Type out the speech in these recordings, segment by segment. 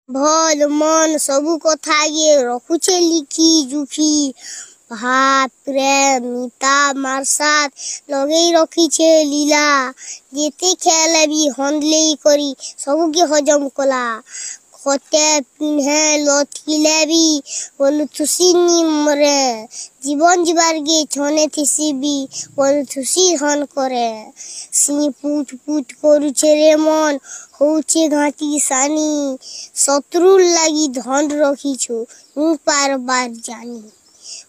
भल मन सबु कथा ये रखुचे लिखी जुखी भात प्रेम मिता मारसात लगेई रखीछे लीला जेते खेले भी हंडले करी सबु के हजम कला खते पिन्हे लथिले भी बोलु थुसी नी मरे जीवन जीवार गे छने थिसी भी बोलु थुसी हन करे सी पुट पुट करुछे रे मन होउछे घाटी सानी शत्रु लागी धन रखीछु मु पार बार जानी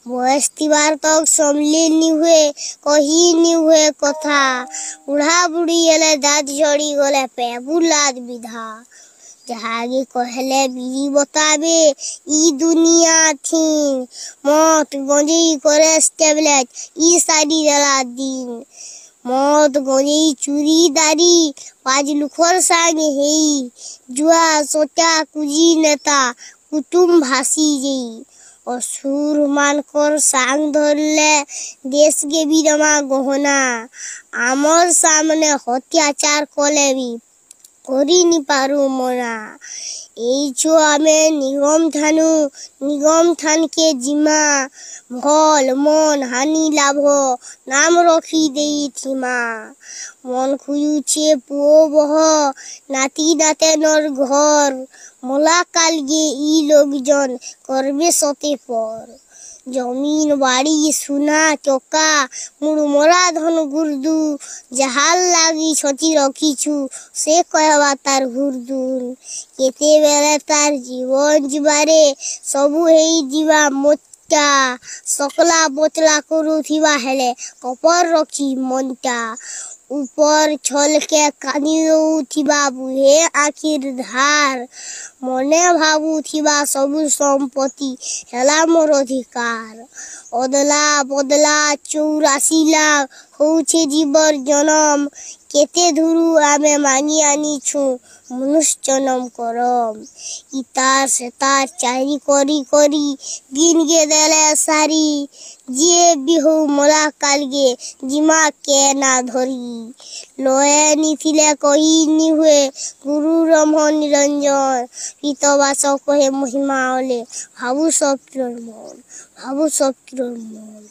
बयस तिबार तक समले नी हुए कही नी हुए कथा बुढ़ा बुढ़ी एले दाँत झड़ी गले पेबुलाद विधा जहागे कहले बिरी बताबे ई दुनिया थी मौत गंजेई करे टैबलेट ई सारी जला दिन मौत गंजेई चूरी दारी पाज लुखर सांगे हेई जुआ सोटा कुजी नेता कुटुम भासी जेई असुर मानकर सांग धरले देश के बिरमा गहना आमर सामने अत्याचार कले भी करी नी पारू मना এই ছো আমি নিগম থান के जिमा भल मन हानि लाभ नाम रखी देई थीमा मन खुयुचे पुओ बह नाती नाते नर घर मोला काल गे ई लोकजन करबे सते पर जमीन बाड़ी सुना चका मुड़मरा धन गुर्दू जहाल लागी छती रखीछु से कहवा तार गुर्दून केते बेले तार जीवन जीवारे सबु हेई जीवा मोटा सकला बोतला करुथिबा हेले कपर रखी मनटा ऊपर छल के कानी उठिबा बुहे आखिर धार मने भाबू थिबा सबु संपत्ति हेला मोर अधिकार अदला बदला 84 लाख होउछे जीवर जन्म केते धुरु आमे मांगी आनीछु मनुष्य जन्म करम इतार से तार चारी करी करी दिन गे देले सारी जे बिहु मोला काल गे जिमा के ना धरी लोए निथिले कही नी हुए गुरु रमन निरंजन पितवास कहे महिमा ओले भाबु सब मन